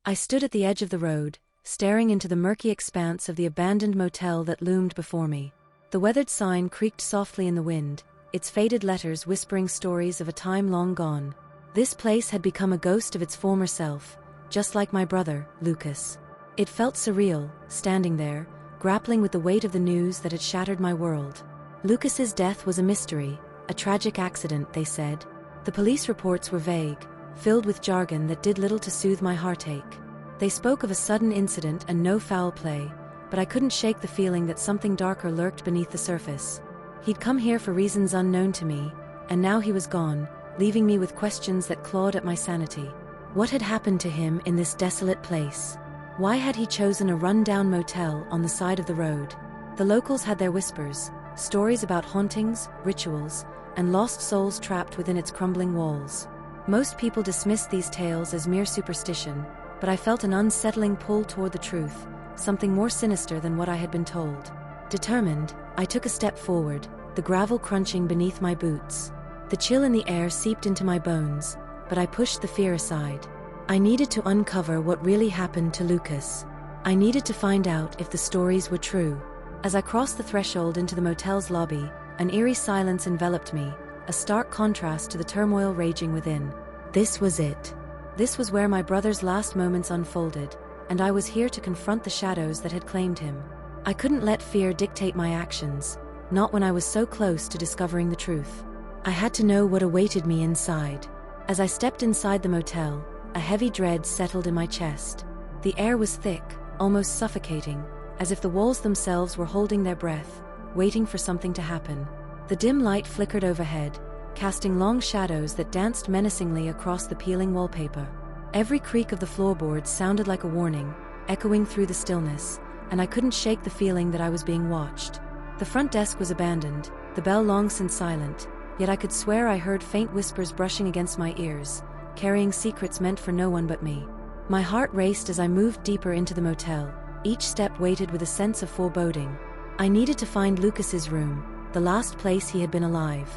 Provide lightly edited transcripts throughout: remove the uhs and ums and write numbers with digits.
I stood at the edge of the road, staring into the murky expanse of the abandoned motel that loomed before me. The weathered sign creaked softly in the wind, its faded letters whispering stories of a time long gone. This place had become a ghost of its former self, just like my brother, Lucas. It felt surreal, standing there, grappling with the weight of the news that had shattered my world. Lucas's death was a mystery, a tragic accident, they said. The police reports were vague, filled with jargon that did little to soothe my heartache. They spoke of a sudden incident and no foul play, but I couldn't shake the feeling that something darker lurked beneath the surface. He'd come here for reasons unknown to me, and now he was gone, leaving me with questions that clawed at my sanity. What had happened to him in this desolate place? Why had he chosen a run-down motel on the side of the road? The locals had their whispers, stories about hauntings, rituals, and lost souls trapped within its crumbling walls. Most people dismissed these tales as mere superstition, but I felt an unsettling pull toward the truth, something more sinister than what I had been told. Determined, I took a step forward, the gravel crunching beneath my boots. The chill in the air seeped into my bones, but I pushed the fear aside. I needed to uncover what really happened to Lucas. I needed to find out if the stories were true. As I crossed the threshold into the motel's lobby, an eerie silence enveloped me, a stark contrast to the turmoil raging within. This was it. This was where my brother's last moments unfolded, and I was here to confront the shadows that had claimed him. I couldn't let fear dictate my actions, not when I was so close to discovering the truth. I had to know what awaited me inside. As I stepped inside the motel, a heavy dread settled in my chest. The air was thick, almost suffocating, as if the walls themselves were holding their breath, waiting for something to happen. The dim light flickered overhead, casting long shadows that danced menacingly across the peeling wallpaper. Every creak of the floorboards sounded like a warning, echoing through the stillness, and I couldn't shake the feeling that I was being watched. The front desk was abandoned, the bell long since silent, yet I could swear I heard faint whispers brushing against my ears, carrying secrets meant for no one but me. My heart raced as I moved deeper into the motel, each step weighted with a sense of foreboding. I needed to find Lucas's room, the last place he had been alive.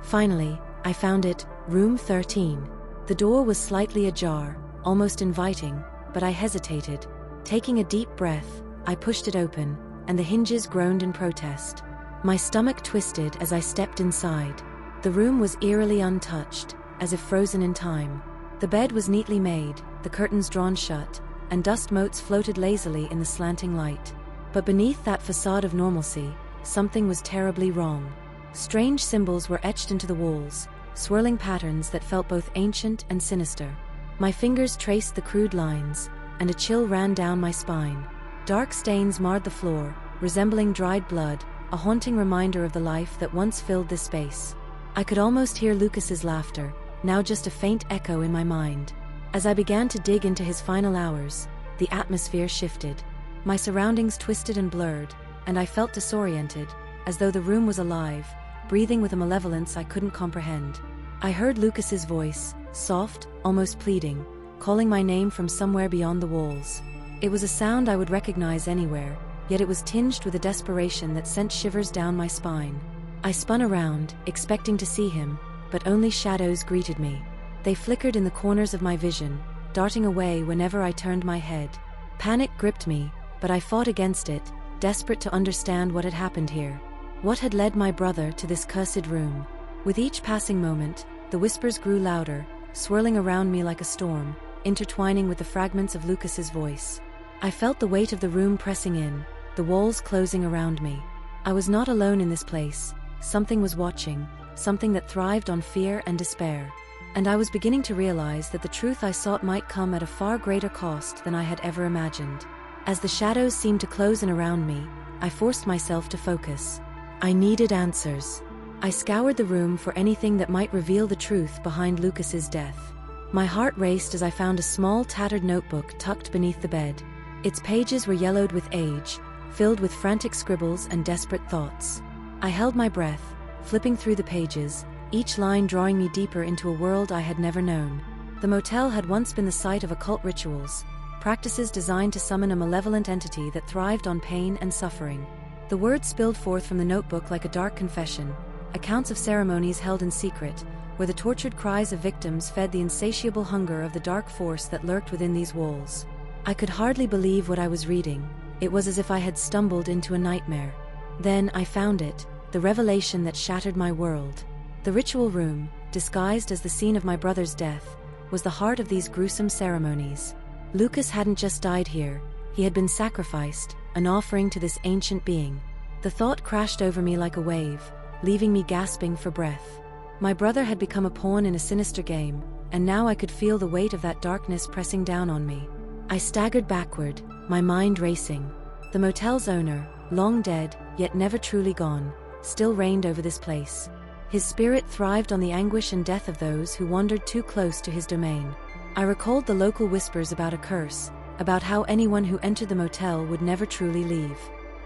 Finally, I found it, room 13. The door was slightly ajar, almost inviting, but I hesitated. Taking a deep breath, I pushed it open, and the hinges groaned in protest. My stomach twisted as I stepped inside. The room was eerily untouched, as if frozen in time. The bed was neatly made, the curtains drawn shut, and dust motes floated lazily in the slanting light. But beneath that facade of normalcy, something was terribly wrong. Strange symbols were etched into the walls, swirling patterns that felt both ancient and sinister. My fingers traced the crude lines, and a chill ran down my spine. Dark stains marred the floor, resembling dried blood, a haunting reminder of the life that once filled this space. I could almost hear Lucas's laughter, now just a faint echo in my mind. As I began to dig into his final hours, the atmosphere shifted. My surroundings twisted and blurred, and I felt disoriented, as though the room was alive, breathing with a malevolence I couldn't comprehend. I heard Lucas's voice, soft, almost pleading, calling my name from somewhere beyond the walls. It was a sound I would recognize anywhere, yet it was tinged with a desperation that sent shivers down my spine. I spun around, expecting to see him, but only shadows greeted me. They flickered in the corners of my vision, darting away whenever I turned my head. Panic gripped me, but I fought against it, desperate to understand what had happened here. What had led my brother to this cursed room? With each passing moment, the whispers grew louder, swirling around me like a storm, intertwining with the fragments of Lucas's voice. I felt the weight of the room pressing in, the walls closing around me. I was not alone in this place. Something was watching, something that thrived on fear and despair. And I was beginning to realize that the truth I sought might come at a far greater cost than I had ever imagined. As the shadows seemed to close in around me, I forced myself to focus. I needed answers. I scoured the room for anything that might reveal the truth behind Lucas's death. My heart raced as I found a small tattered notebook tucked beneath the bed. Its pages were yellowed with age, filled with frantic scribbles and desperate thoughts. I held my breath, flipping through the pages, each line drawing me deeper into a world I had never known. The motel had once been the site of occult rituals, practices designed to summon a malevolent entity that thrived on pain and suffering. The words spilled forth from the notebook like a dark confession, accounts of ceremonies held in secret, where the tortured cries of victims fed the insatiable hunger of the dark force that lurked within these walls. I could hardly believe what I was reading. It was as if I had stumbled into a nightmare. Then I found it, the revelation that shattered my world. The ritual room, disguised as the scene of my brother's death, was the heart of these gruesome ceremonies. Lucas hadn't just died here, he had been sacrificed, an offering to this ancient being. The thought crashed over me like a wave, leaving me gasping for breath. My brother had become a pawn in a sinister game, and now I could feel the weight of that darkness pressing down on me. I staggered backward, my mind racing. The motel's owner, long dead, yet never truly gone, still reigned over this place. His spirit thrived on the anguish and death of those who wandered too close to his domain. I recalled the local whispers about a curse, about how anyone who entered the motel would never truly leave.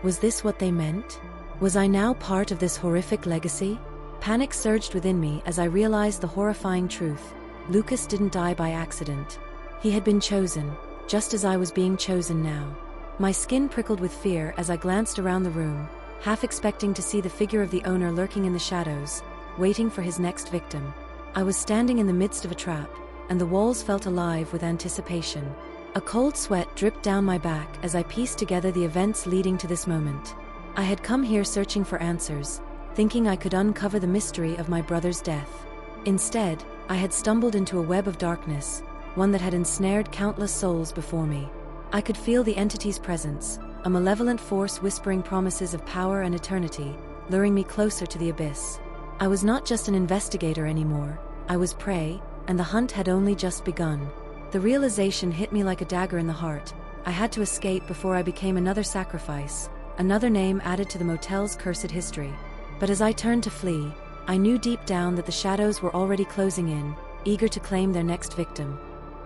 Was this what they meant? Was I now part of this horrific legacy? Panic surged within me as I realized the horrifying truth. Lucas didn't die by accident. He had been chosen, just as I was being chosen now. My skin prickled with fear as I glanced around the room, half expecting to see the figure of the owner lurking in the shadows, waiting for his next victim. I was standing in the midst of a trap, and the walls felt alive with anticipation. A cold sweat dripped down my back as I pieced together the events leading to this moment. I had come here searching for answers, thinking I could uncover the mystery of my brother's death. Instead, I had stumbled into a web of darkness, one that had ensnared countless souls before me. I could feel the entity's presence, a malevolent force whispering promises of power and eternity, luring me closer to the abyss. I was not just an investigator anymore, I was prey, and the hunt had only just begun. The realization hit me like a dagger in the heart. I had to escape before I became another sacrifice, another name added to the motel's cursed history. But as I turned to flee, I knew deep down that the shadows were already closing in, eager to claim their next victim.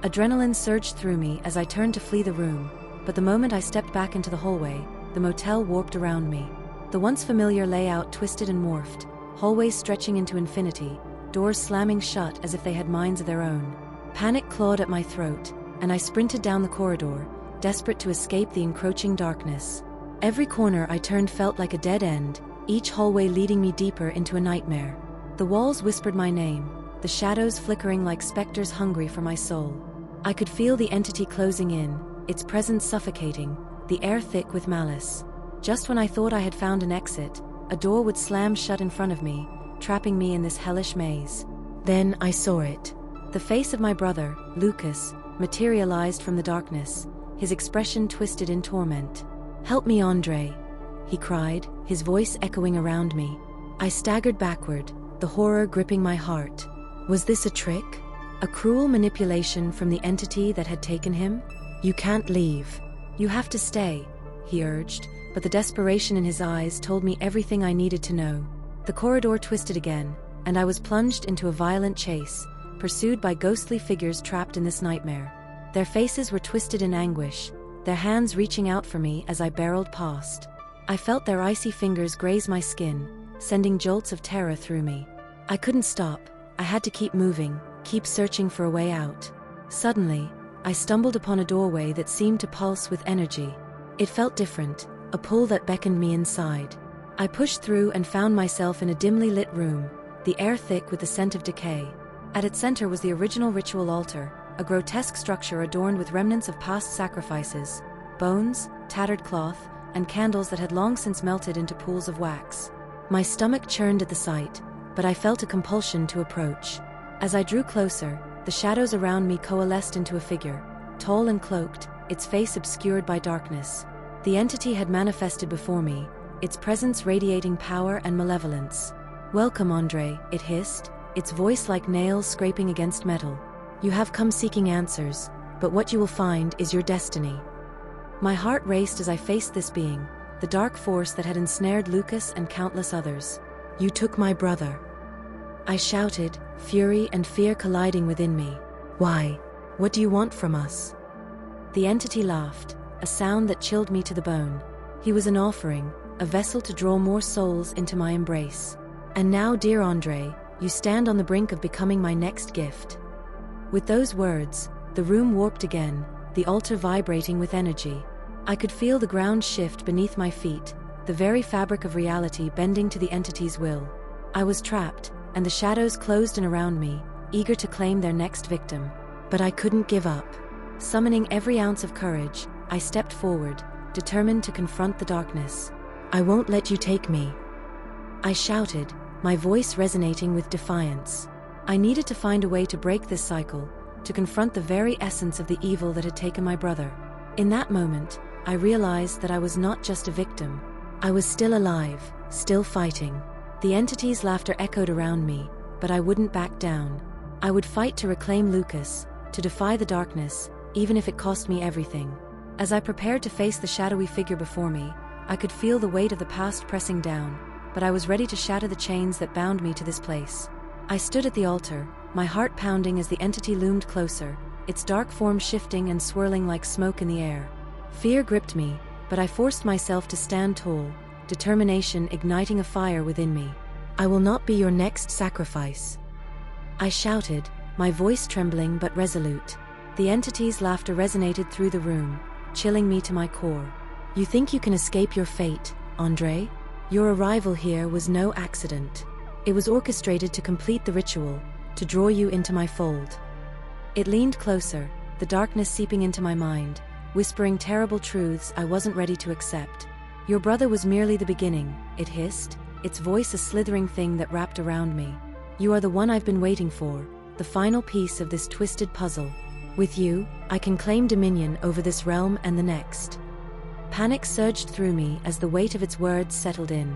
Adrenaline surged through me as I turned to flee the room, but the moment I stepped back into the hallway, the motel warped around me. The once familiar layout twisted and morphed, hallways stretching into infinity, doors slamming shut as if they had minds of their own. Panic clawed at my throat, and I sprinted down the corridor, desperate to escape the encroaching darkness. Every corner I turned felt like a dead end, each hallway leading me deeper into a nightmare. The walls whispered my name, the shadows flickering like specters hungry for my soul. I could feel the entity closing in, its presence suffocating, the air thick with malice. Just when I thought I had found an exit, a door would slam shut in front of me, trapping me in this hellish maze. Then I saw it. The face of my brother, Lucas, materialized from the darkness, his expression twisted in torment. "Help me, Andre," he cried, his voice echoing around me. I staggered backward, the horror gripping my heart. Was this a trick? A cruel manipulation from the entity that had taken him? "You can't leave. You have to stay," he urged, but the desperation in his eyes told me everything I needed to know. The corridor twisted again, and I was plunged into a violent chase, pursued by ghostly figures trapped in this nightmare. Their faces were twisted in anguish, their hands reaching out for me as I barreled past. I felt their icy fingers graze my skin, sending jolts of terror through me. I couldn't stop. I had to keep moving, keep searching for a way out. Suddenly, I stumbled upon a doorway that seemed to pulse with energy. It felt different, a pull that beckoned me inside. I pushed through and found myself in a dimly lit room, the air thick with the scent of decay. At its center was the original ritual altar, a grotesque structure adorned with remnants of past sacrifices, bones, tattered cloth, and candles that had long since melted into pools of wax. My stomach churned at the sight, but I felt a compulsion to approach. As I drew closer, the shadows around me coalesced into a figure, tall and cloaked, its face obscured by darkness. The entity had manifested before me, its presence radiating power and malevolence. "Welcome, Andre," it hissed, its voice like nails scraping against metal. "You have come seeking answers, but what you will find is your destiny." My heart raced as I faced this being, the dark force that had ensnared Lucas and countless others. "You took my brother," I shouted, fury and fear colliding within me. "Why? What do you want from us?" The entity laughed, a sound that chilled me to the bone. He was an offering, a vessel to draw more souls into my embrace. "And now, dear Andre, you stand on the brink of becoming my next gift." With those words, the room warped again, the altar vibrating with energy. I could feel the ground shift beneath my feet, the very fabric of reality bending to the entity's will. I was trapped, and the shadows closed in around me, eager to claim their next victim. But I couldn't give up. Summoning every ounce of courage, I stepped forward, determined to confront the darkness. "I won't let you take me," I shouted, my voice resonating with defiance. I needed to find a way to break this cycle, to confront the very essence of the evil that had taken my brother. In that moment, I realized that I was not just a victim. I was still alive, still fighting. The entity's laughter echoed around me, but I wouldn't back down. I would fight to reclaim Lucas, to defy the darkness, even if it cost me everything. As I prepared to face the shadowy figure before me, I could feel the weight of the past pressing down, but I was ready to shatter the chains that bound me to this place. I stood at the altar, my heart pounding as the entity loomed closer, its dark form shifting and swirling like smoke in the air. Fear gripped me, but I forced myself to stand tall, determination igniting a fire within me. "I will not be your next sacrifice," I shouted, my voice trembling but resolute. The entity's laughter resonated through the room, chilling me to my core. "You think you can escape your fate, Andre? Your arrival here was no accident. It was orchestrated to complete the ritual, to draw you into my fold." It leaned closer, the darkness seeping into my mind, whispering terrible truths I wasn't ready to accept. "Your brother was merely the beginning," it hissed, its voice a slithering thing that wrapped around me. "You are the one I've been waiting for, the final piece of this twisted puzzle. With you, I can claim dominion over this realm and the next." Panic surged through me as the weight of its words settled in.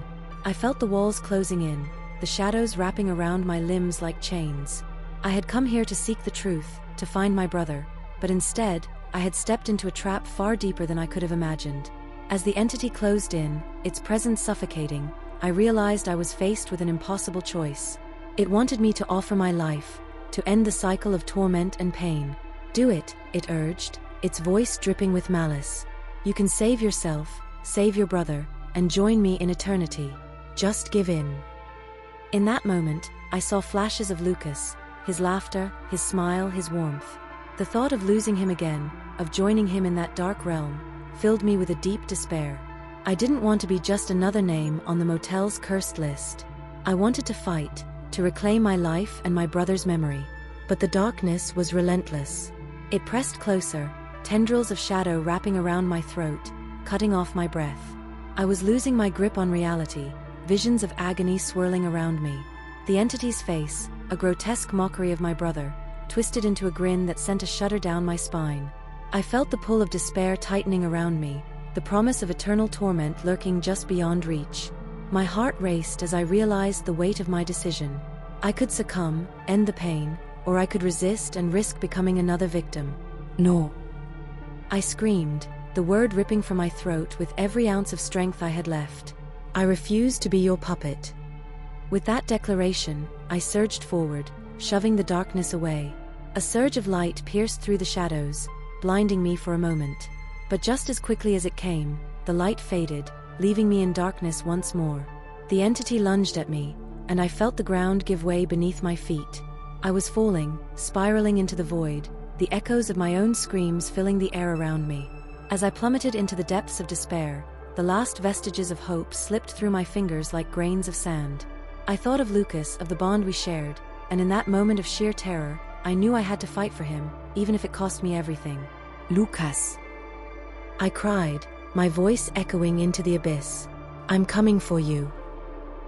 I felt the walls closing in, the shadows wrapping around my limbs like chains. I had come here to seek the truth, to find my brother, but instead, I had stepped into a trap far deeper than I could have imagined. As the entity closed in, its presence suffocating, I realized I was faced with an impossible choice. It wanted me to offer my life, to end the cycle of torment and pain. "Do it," it urged, its voice dripping with malice. "You can save yourself, save your brother, and join me in eternity. Just give in." In that moment, I saw flashes of Lucas, his laughter, his smile, his warmth. The thought of losing him again, of joining him in that dark realm, filled me with a deep despair. I didn't want to be just another name on the Motels' cursed list. I wanted to fight, to reclaim my life and my brother's memory. But the darkness was relentless. It pressed closer, tendrils of shadow wrapping around my throat, cutting off my breath. I was losing my grip on reality, visions of agony swirling around me. The entity's face, a grotesque mockery of my brother, twisted into a grin that sent a shudder down my spine. I felt the pull of despair tightening around me, the promise of eternal torment lurking just beyond reach. My heart raced as I realized the weight of my decision. I could succumb, end the pain, or I could resist and risk becoming another victim. "No!" I screamed, the word ripping from my throat with every ounce of strength I had left. "I refuse to be your puppet." With that declaration, I surged forward, shoving the darkness away. A surge of light pierced through the shadows, blinding me for a moment. But just as quickly as it came, the light faded, leaving me in darkness once more. The entity lunged at me, and I felt the ground give way beneath my feet. I was falling, spiraling into the void, the echoes of my own screams filling the air around me. As I plummeted into the depths of despair, the last vestiges of hope slipped through my fingers like grains of sand. I thought of Lucas, of the bond we shared, and in that moment of sheer terror, I knew I had to fight for him, even if it cost me everything. "Lucas!" I cried, my voice echoing into the abyss. "I'm coming for you."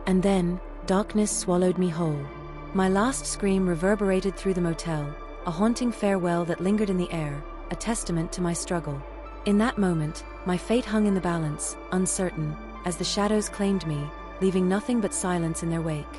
And then, darkness swallowed me whole. My last scream reverberated through the motel, a haunting farewell that lingered in the air, a testament to my struggle. In that moment, my fate hung in the balance, uncertain, as the shadows claimed me, leaving nothing but silence in their wake.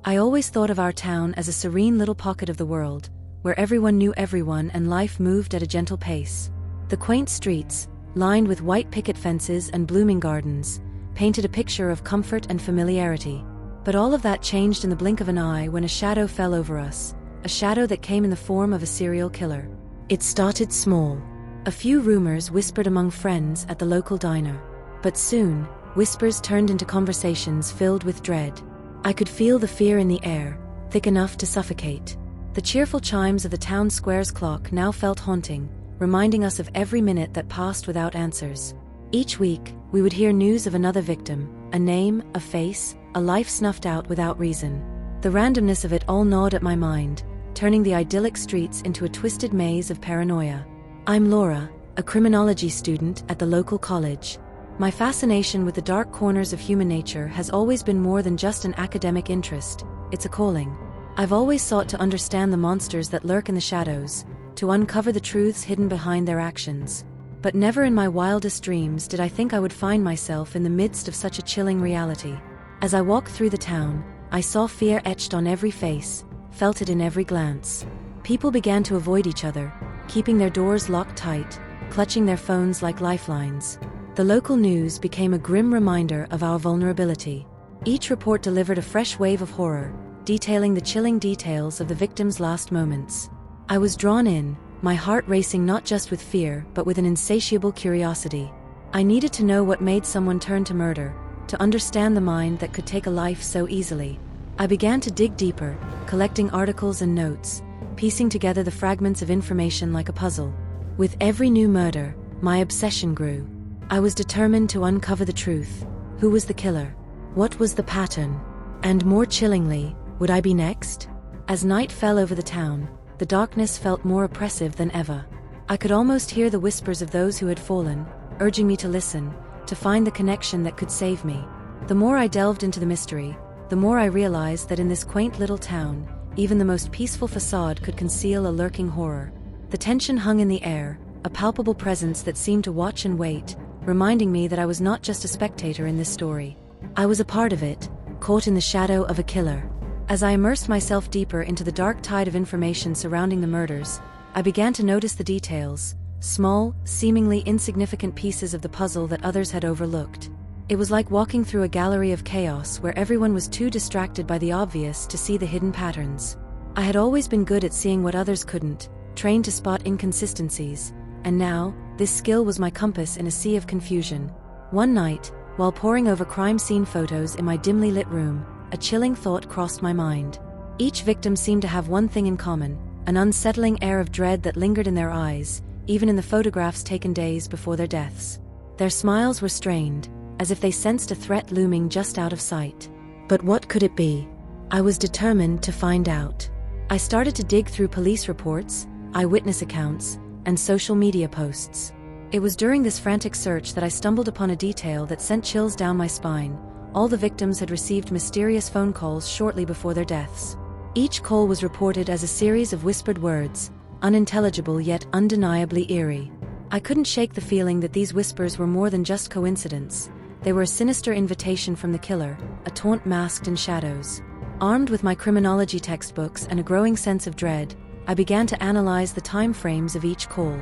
I always thought of our town as a serene little pocket of the world, where everyone knew everyone and life moved at a gentle pace. The quaint streets, lined with white picket fences and blooming gardens, painted a picture of comfort and familiarity. But all of that changed in the blink of an eye when a shadow fell over us, a shadow that came in the form of a serial killer. It started small. A few rumors whispered among friends at the local diner. But soon, whispers turned into conversations filled with dread. I could feel the fear in the air, thick enough to suffocate. The cheerful chimes of the town square's clock now felt haunting, reminding us of every minute that passed without answers. Each week, we would hear news of another victim, a name, a face, a life snuffed out without reason. The randomness of it all gnawed at my mind, turning the idyllic streets into a twisted maze of paranoia. I'm Laura, a criminology student at the local college. My fascination with the dark corners of human nature has always been more than just an academic interest, it's a calling. I've always sought to understand the monsters that lurk in the shadows, to uncover the truths hidden behind their actions. But never in my wildest dreams did I think I would find myself in the midst of such a chilling reality. As I walked through the town, I saw fear etched on every face, felt it in every glance. People began to avoid each other, keeping their doors locked tight, clutching their phones like lifelines. The local news became a grim reminder of our vulnerability. Each report delivered a fresh wave of horror, detailing the chilling details of the victims' last moments. I was drawn in, my heart racing not just with fear but with an insatiable curiosity. I needed to know what made someone turn to murder, to understand the mind that could take a life so easily. I began to dig deeper, collecting articles and notes, piecing together the fragments of information like a puzzle. With every new murder, my obsession grew. I was determined to uncover the truth. Who was the killer? What was the pattern? And more chillingly, would I be next? As night fell over the town, the darkness felt more oppressive than ever. I could almost hear the whispers of those who had fallen, urging me to listen, to find the connection that could save me. The more I delved into the mystery, the more I realized that in this quaint little town, even the most peaceful facade could conceal a lurking horror. The tension hung in the air, a palpable presence that seemed to watch and wait, reminding me that I was not just a spectator in this story. I was a part of it, caught in the shadow of a killer. As I immersed myself deeper into the dark tide of information surrounding the murders, I began to notice the details, small, seemingly insignificant pieces of the puzzle that others had overlooked. It was like walking through a gallery of chaos where everyone was too distracted by the obvious to see the hidden patterns. I had always been good at seeing what others couldn't, trained to spot inconsistencies, and now, this skill was my compass in a sea of confusion. One night, while poring over crime scene photos in my dimly lit room, a chilling thought crossed my mind. Each victim seemed to have one thing in common, an unsettling air of dread that lingered in their eyes, even in the photographs taken days before their deaths. Their smiles were strained, as if they sensed a threat looming just out of sight. But what could it be? I was determined to find out. I started to dig through police reports, eyewitness accounts, and social media posts. It was during this frantic search that I stumbled upon a detail that sent chills down my spine. All the victims had received mysterious phone calls shortly before their deaths. Each call was reported as a series of whispered words, unintelligible yet undeniably eerie. I couldn't shake the feeling that these whispers were more than just coincidence. They were a sinister invitation from the killer, a taunt masked in shadows. Armed with my criminology textbooks and a growing sense of dread, I began to analyze the time frames of each call.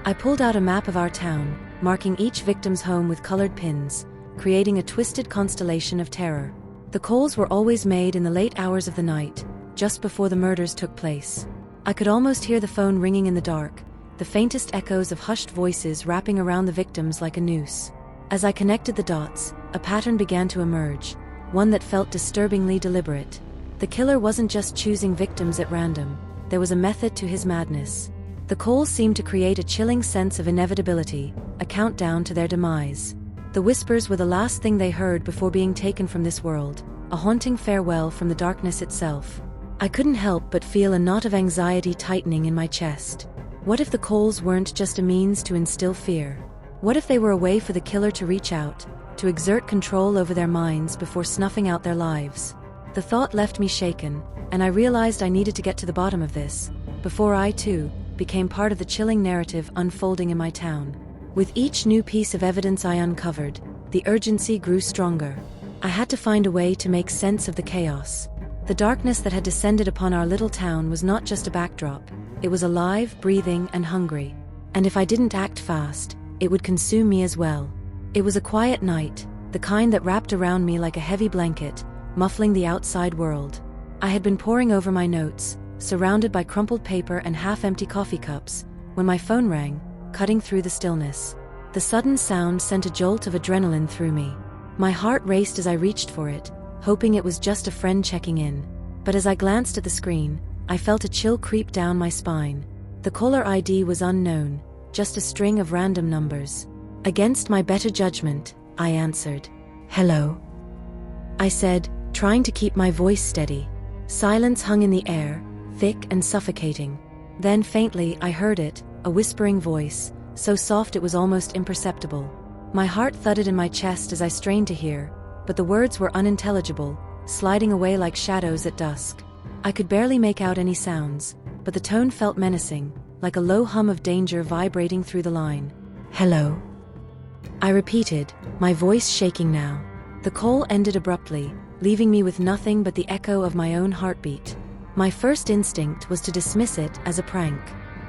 I pulled out a map of our town, marking each victim's home with colored pins, creating a twisted constellation of terror. The calls were always made in the late hours of the night, just before the murders took place. I could almost hear the phone ringing in the dark, the faintest echoes of hushed voices wrapping around the victims like a noose. As I connected the dots, a pattern began to emerge, one that felt disturbingly deliberate. The killer wasn't just choosing victims at random. There was a method to his madness. The calls seemed to create a chilling sense of inevitability, a countdown to their demise. The whispers were the last thing they heard before being taken from this world, a haunting farewell from the darkness itself. I couldn't help but feel a knot of anxiety tightening in my chest. What if the calls weren't just a means to instill fear? What if they were a way for the killer to reach out, to exert control over their minds before snuffing out their lives? The thought left me shaken, and I realized I needed to get to the bottom of this, before I, too, became part of the chilling narrative unfolding in my town. With each new piece of evidence I uncovered, the urgency grew stronger. I had to find a way to make sense of the chaos. The darkness that had descended upon our little town was not just a backdrop, it was alive, breathing, and hungry. And if I didn't act fast, it would consume me as well. It was a quiet night, the kind that wrapped around me like a heavy blanket, muffling the outside world. I had been poring over my notes, surrounded by crumpled paper and half-empty coffee cups, when my phone rang, cutting through the stillness. The sudden sound sent a jolt of adrenaline through me. My heart raced as I reached for it, hoping it was just a friend checking in. But as I glanced at the screen, I felt a chill creep down my spine. The caller ID was unknown, just a string of random numbers. Against my better judgment, I answered. "Hello," I said, trying to keep my voice steady. Silence hung in the air, thick and suffocating. Then faintly I heard it, a whispering voice, so soft it was almost imperceptible. My heart thudded in my chest as I strained to hear, but the words were unintelligible, sliding away like shadows at dusk. I could barely make out any sounds, but the tone felt menacing, like a low hum of danger vibrating through the line. "Hello," I repeated, my voice shaking now. The call ended abruptly, leaving me with nothing but the echo of my own heartbeat. My first instinct was to dismiss it as a prank.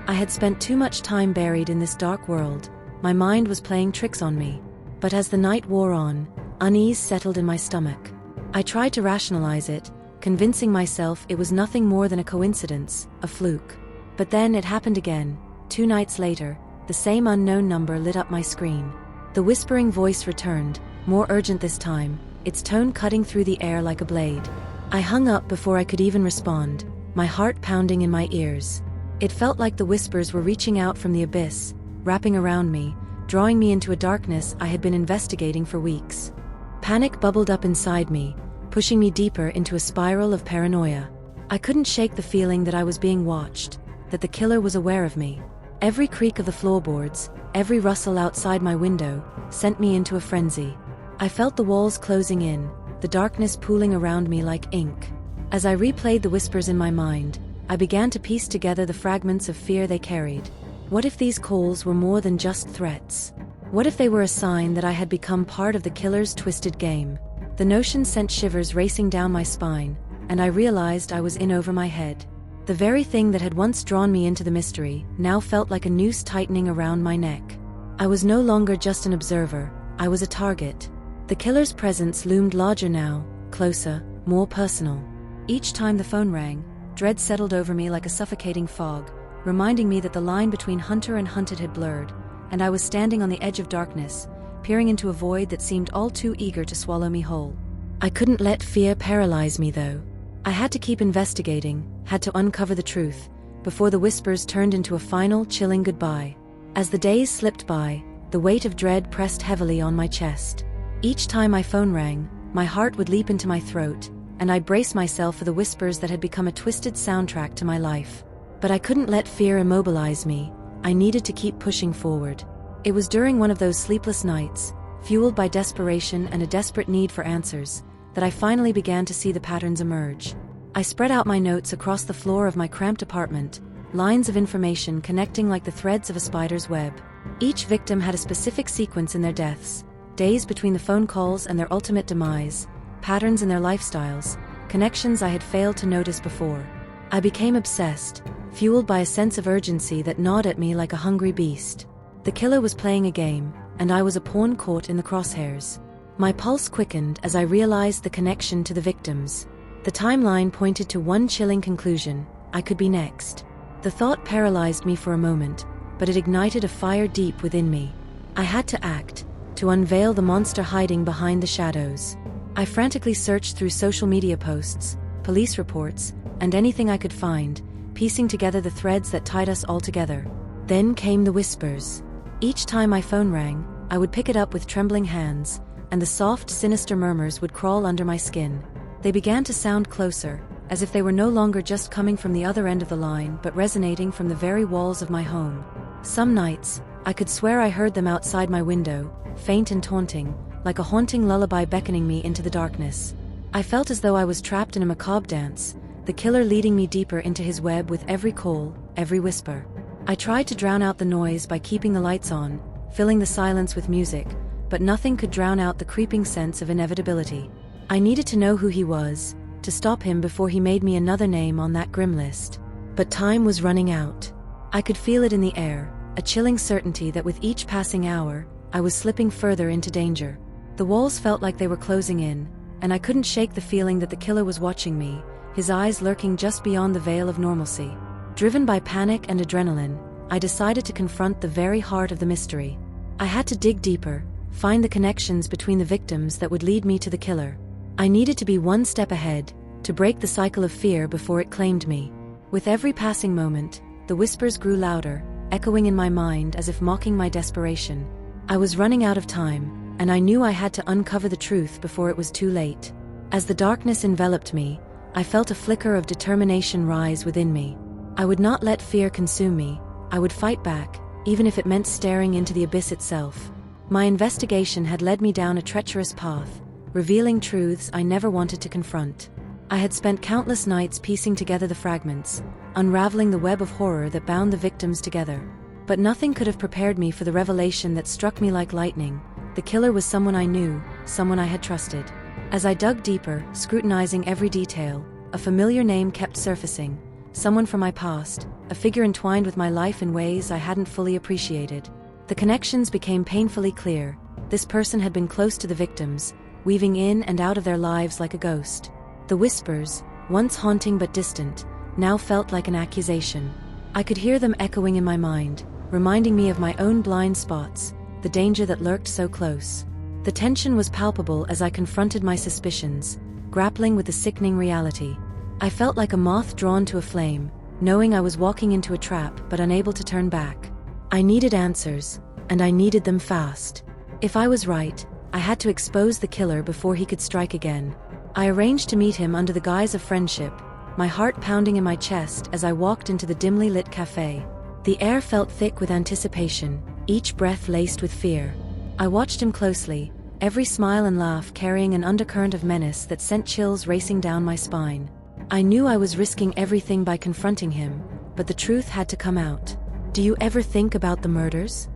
I had spent too much time buried in this dark world. My mind was playing tricks on me. But as the night wore on, unease settled in my stomach. I tried to rationalize it, convincing myself it was nothing more than a coincidence, a fluke. But then it happened again. 2 nights later, the same unknown number lit up my screen. The whispering voice returned, more urgent this time, its tone cutting through the air like a blade. I hung up before I could even respond, my heart pounding in my ears. It felt like the whispers were reaching out from the abyss, wrapping around me, drawing me into a darkness I had been investigating for weeks. Panic bubbled up inside me, pushing me deeper into a spiral of paranoia. I couldn't shake the feeling that I was being watched, that the killer was aware of me. Every creak of the floorboards, every rustle outside my window, sent me into a frenzy. I felt the walls closing in, the darkness pooling around me like ink. As I replayed the whispers in my mind, I began to piece together the fragments of fear they carried. What if these calls were more than just threats? What if they were a sign that I had become part of the killer's twisted game? The notion sent shivers racing down my spine, and I realized I was in over my head. The very thing that had once drawn me into the mystery now felt like a noose tightening around my neck. I was no longer just an observer, I was a target. The killer's presence loomed larger now, closer, more personal. Each time the phone rang, dread settled over me like a suffocating fog, reminding me that the line between hunter and hunted had blurred, and I was standing on the edge of darkness, peering into a void that seemed all too eager to swallow me whole. I couldn't let fear paralyze me though. I had to keep investigating, had to uncover the truth, before the whispers turned into a final, chilling goodbye. As the days slipped by, the weight of dread pressed heavily on my chest. Each time my phone rang, my heart would leap into my throat, and I'd brace myself for the whispers that had become a twisted soundtrack to my life. But I couldn't let fear immobilize me. I needed to keep pushing forward. It was during one of those sleepless nights, fueled by desperation and a desperate need for answers, that I finally began to see the patterns emerge. I spread out my notes across the floor of my cramped apartment, lines of information connecting like the threads of a spider's web. Each victim had a specific sequence in their deaths, days between the phone calls and their ultimate demise, patterns in their lifestyles, connections I had failed to notice before. I became obsessed, fueled by a sense of urgency that gnawed at me like a hungry beast. The killer was playing a game, and I was a pawn caught in the crosshairs. My pulse quickened as I realized the connection to the victims. The timeline pointed to one chilling conclusion: I could be next. The thought paralyzed me for a moment, but it ignited a fire deep within me. I had to act, to unveil the monster hiding behind the shadows. I frantically searched through social media posts, police reports, and anything I could find, piecing together the threads that tied us all together. Then came the whispers. Each time my phone rang, I would pick it up with trembling hands, and the soft, sinister murmurs would crawl under my skin. They began to sound closer, as if they were no longer just coming from the other end of the line but resonating from the very walls of my home. Some nights, I could swear I heard them outside my window, faint and taunting, like a haunting lullaby beckoning me into the darkness. I felt as though I was trapped in a macabre dance, the killer leading me deeper into his web with every call, every whisper. I tried to drown out the noise by keeping the lights on, filling the silence with music, but nothing could drown out the creeping sense of inevitability. I needed to know who he was, to stop him before he made me another name on that grim list. But time was running out. I could feel it in the air, a chilling certainty that with each passing hour, I was slipping further into danger. The walls felt like they were closing in, and I couldn't shake the feeling that the killer was watching me, his eyes lurking just beyond the veil of normalcy. Driven by panic and adrenaline, I decided to confront the very heart of the mystery. I had to dig deeper, find the connections between the victims that would lead me to the killer. I needed to be one step ahead, to break the cycle of fear before it claimed me. With every passing moment, the whispers grew louder, echoing in my mind as if mocking my desperation. I was running out of time, and I knew I had to uncover the truth before it was too late. As the darkness enveloped me, I felt a flicker of determination rise within me. I would not let fear consume me. I would fight back, even if it meant staring into the abyss itself. My investigation had led me down a treacherous path, revealing truths I never wanted to confront. I had spent countless nights piecing together the fragments, unraveling the web of horror that bound the victims together. But nothing could have prepared me for the revelation that struck me like lightning. The killer was someone I knew, someone I had trusted. As I dug deeper, scrutinizing every detail, a familiar name kept surfacing, someone from my past, a figure entwined with my life in ways I hadn't fully appreciated. The connections became painfully clear. This person had been close to the victims, weaving in and out of their lives like a ghost. The whispers, once haunting but distant, now felt like an accusation. I could hear them echoing in my mind, reminding me of my own blind spots, the danger that lurked so close. The tension was palpable as I confronted my suspicions, grappling with the sickening reality. I felt like a moth drawn to a flame, knowing I was walking into a trap but unable to turn back. I needed answers, and I needed them fast. If I was right, I had to expose the killer before he could strike again. I arranged to meet him under the guise of friendship, my heart pounding in my chest as I walked into the dimly lit cafe. The air felt thick with anticipation, each breath laced with fear. I watched him closely, every smile and laugh carrying an undercurrent of menace that sent chills racing down my spine. I knew I was risking everything by confronting him, but the truth had to come out. "Do you ever think about the murders?"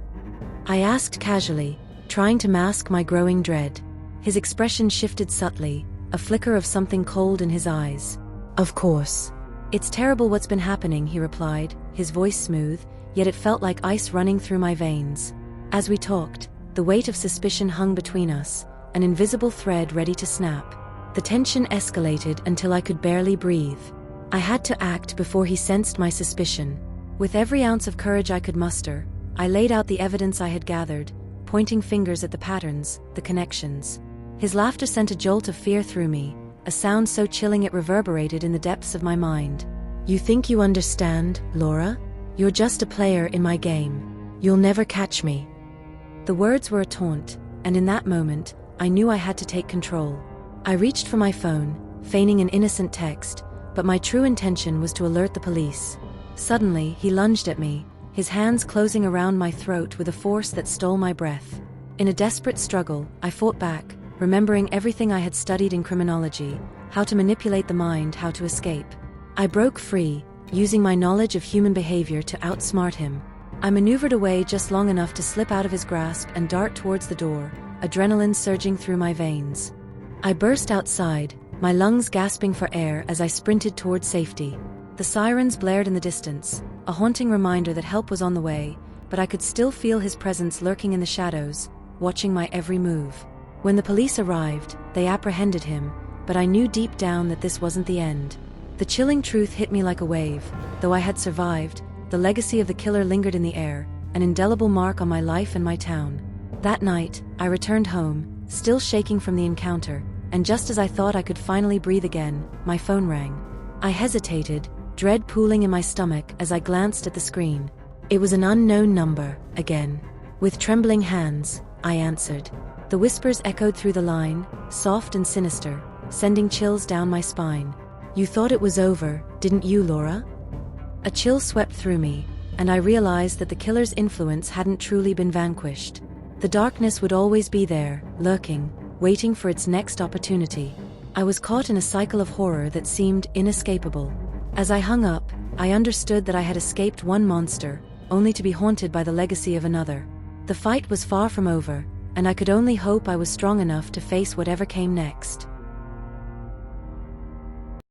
I asked casually, trying to mask my growing dread. His expression shifted subtly, a flicker of something cold in his eyes. "Of course. It's terrible what's been happening," he replied, his voice smooth, yet it felt like ice running through my veins. As we talked, the weight of suspicion hung between us, an invisible thread ready to snap. The tension escalated until I could barely breathe. I had to act before he sensed my suspicion. With every ounce of courage I could muster, I laid out the evidence I had gathered, pointing fingers at the patterns, the connections. His laughter sent a jolt of fear through me, a sound so chilling it reverberated in the depths of my mind. "You think you understand, Laura? You're just a player in my game. You'll never catch me." The words were a taunt, and in that moment, I knew I had to take control. I reached for my phone, feigning an innocent text, but my true intention was to alert the police. Suddenly, he lunged at me, his hands closing around my throat with a force that stole my breath. In a desperate struggle, I fought back, remembering everything I had studied in criminology, how to manipulate the mind, how to escape. I broke free, using my knowledge of human behavior to outsmart him. I maneuvered away just long enough to slip out of his grasp and dart towards the door, adrenaline surging through my veins. I burst outside, my lungs gasping for air as I sprinted towards safety. The sirens blared in the distance, a haunting reminder that help was on the way, but I could still feel his presence lurking in the shadows, watching my every move. When the police arrived, they apprehended him, but I knew deep down that this wasn't the end. The chilling truth hit me like a wave. Though I had survived, the legacy of the killer lingered in the air, an indelible mark on my life and my town. That night, I returned home, still shaking from the encounter, and just as I thought I could finally breathe again, my phone rang. I hesitated, dread pooling in my stomach as I glanced at the screen. It was an unknown number, again. With trembling hands, I answered. The whispers echoed through the line, soft and sinister, sending chills down my spine. "You thought it was over, didn't you, Laura?" A chill swept through me, and I realized that the killer's influence hadn't truly been vanquished. The darkness would always be there, lurking, waiting for its next opportunity. I was caught in a cycle of horror that seemed inescapable. As I hung up, I understood that I had escaped one monster, only to be haunted by the legacy of another. The fight was far from over, and I could only hope I was strong enough to face whatever came next.